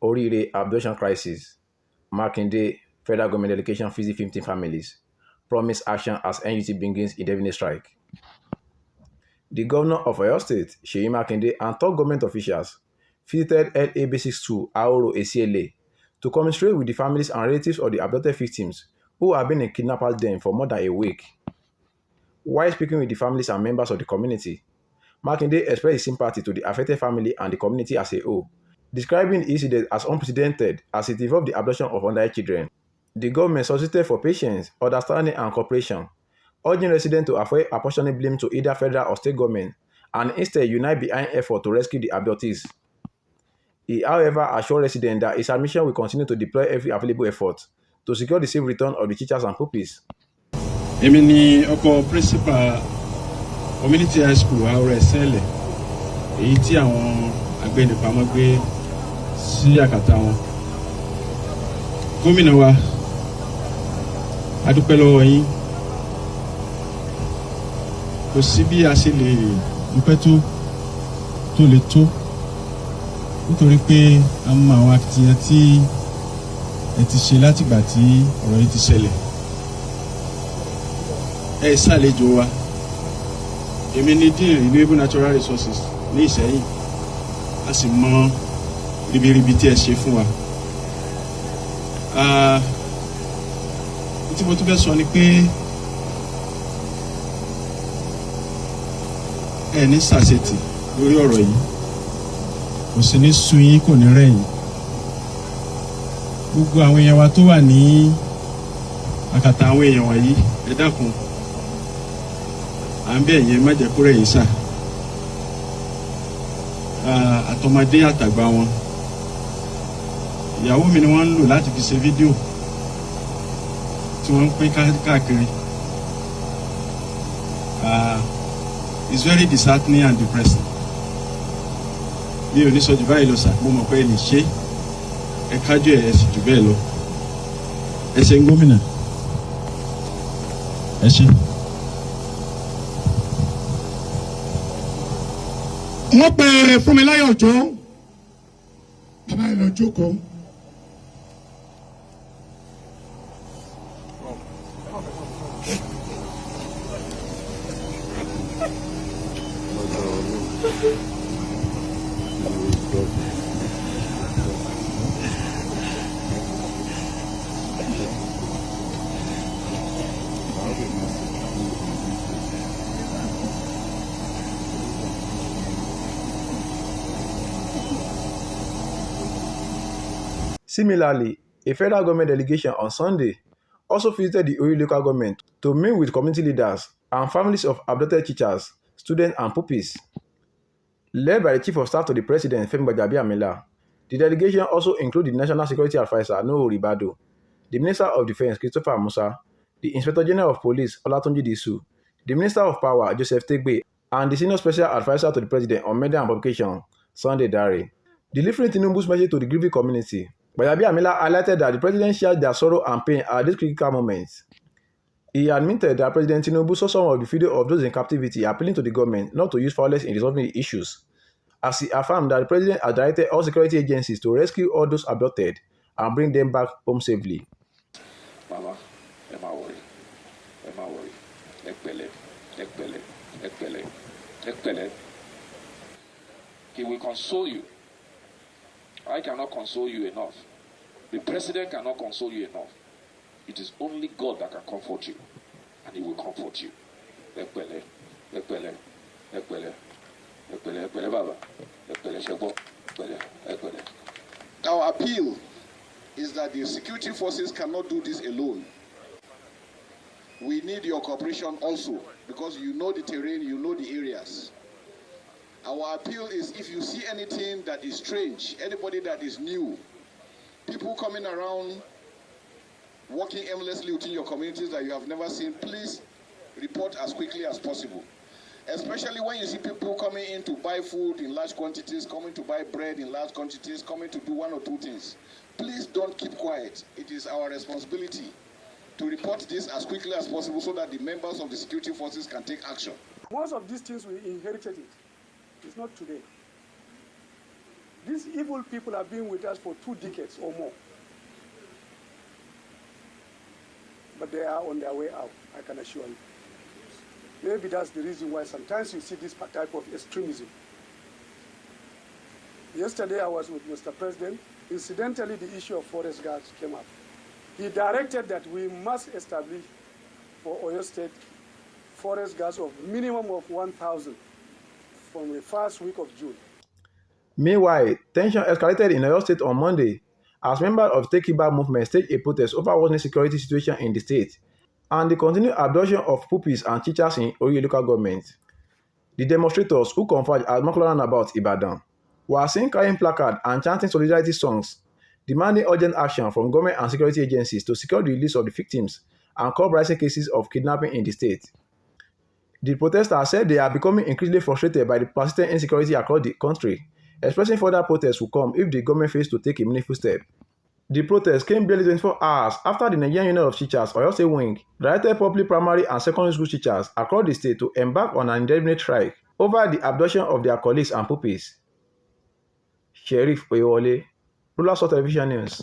Oriire abduction crisis. Makinde, federal government delegation visit 15 families. Promise action as NUT begins indefinite strike. The governor of Oyo State, Seyi Makinde, and top government officials visited LA Basics 2 Ahoro-Esiele to commiserate with the families and relatives of the abducted victims who have been in kidnappers' den for more than a week. While speaking with the families and members of the community, Makinde expressed his sympathy to the affected family and the community as a whole, describing the incident as unprecedented as it involved the abduction of underage children. The government solicited for patience, understanding, and cooperation, urging residents to avoid apportioning blame to either federal or state government and instead unite behind effort to rescue the abductees. He, however, assured residents that his admission will continue to deploy every available effort to secure the safe return of the teachers and pupils. Èmi ni ọkọ principal community high school Ahoro-Esiele, èyí tí àwọn agbẹnipamọ́ gbé sí àkàtà wọn. Gómìnà wa, a dúpẹ́ lọ́wọ́ yín. Kò sí bí a ṣe lè dúpẹ́ tó lè tó, nítorí pé a mọ àwọn akitiyan tí ẹ ti ṣe látìgbà tí ọ̀rọ̀ yìí ti ṣẹlẹ̀. Ẹ ṣàlejò wa. Èmi ni Dean Renewable Natural Resources ní Ìṣẹ́yìn. A sì mọ ribiribi tí ẹ ṣe fún wa. Tí mo tún fẹ́ sọ ni pé ẹ ní sàṣetì lórí ọ̀rọ̀ yìí. Kò sí ní sú yín, kò ní rẹ̀ yín. Gbogbo àwọn èèyàn wa tó wà ní àkàtà àwọn èèyàn wọ̀nyí, ẹ dákun. À ń bẹ̀ yẹn má jẹ́ kó rẹ̀ yín sà. Àtọmọdé àtàgbà wọn. Ìyàwó mi ni wọ́n ń lò láti fi ṣe fídíò tí wọ́n ń pín káàkiri. It's very disheartening and depressing. Mi ò ní sọ jù báyìí lọ sà, mo mọ̀ pé ẹ lè ṣe ẹ kájú ẹ sì jù bẹ́ẹ̀ lọ. Ẹ ṣé gómìnà. Ẹ ṣé. Wọ́n pe Fúnmiláyọ̀ Òjó, bàbá ẹ̀ lọ jókòó. Similarly, a federal government delegation on Sunday also visited the Oriire local government to meet with community leaders and families of abducted teachers, students, and pupils. Led by the Chief of Staff to the President, Femi Gbajabiamila, the delegation also included the National Security Advisor, Nuhu Ribadu, the Minister of Defense, Christopher Musa, the Inspector General of Police, Olatunji Disu, the Minister of Power, Joseph Tegbe, and the Senior Special Advisor to the President on Media and Publication, Sunday Dare. Delivering Tinubu's message to the grieving community, Gbajabiamila highlighted that the President shared their sorrow and pain at this critical moment. He admitted that President Tinubu saw some of the video of those in captivity appealing to the government not to use violence in resolving the issues, as he affirmed that the President had directed all security agencies to rescue all those abducted and bring them back home safely. Mama, ẹ má worry, ẹ pẹ̀lẹ́. He will console you. I cannot console you enough. The President cannot console you enough. It is only God that can comfort you, and He will comfort you. Ẹ pẹ̀lẹ́, baba. Ẹ pẹ̀lẹ́. Our appeal is that the security forces cannot do this alone. We need your cooperation also, because you know the terrain, you know the areas. Our appeal is, if you see anything that is strange, anybody that is new, people coming around, working aimlessly within your communities that you have never seen, please report as quickly as possible. Especially when you see people coming in to buy food in large quantities, coming to buy bread in large quantities, coming to do one or two things. Please don't keep quiet. It is our responsibility to report this as quickly as possible so that the members of the security forces can take action. Most of these things we inherited it. It's not today. These evil people have been with us for 2 decades or more. But they are on their way out, I can assure you. Maybe that's the reason why sometimes you see this type of extremism. Yesterday I was with Mr. President. Incidentally, the issue of forest guards came up. He directed that we must establish for Oyo State forest guards of minimum of 1,000 from the first week of June. Meanwhile, tension escalated in Oyo State on Monday as members of the Take It Back movement staged a protest over worsening security situation in the state and the continued abduction of pupils and teachers in Oriire local government. The demonstrators, who converged at Mokola about Ibadan, were seen carrying placards and chanting solidarity songs, demanding urgent action from government and security agencies to secure the release of the victims and curb rising cases of kidnapping in the state. The protesters said they are becoming increasingly frustrated by the persistent insecurity across the country, expressing further protests will come if the government fails to take a meaningful step. The protest came barely 24 hours after the Nigerian Union of Teachers, Oyo State Wing, directed public primary and secondary school teachers across the state to embark on an indefinite strike over the abduction of their colleagues and pupils. Sheriff Oyewole, Ruler Television News.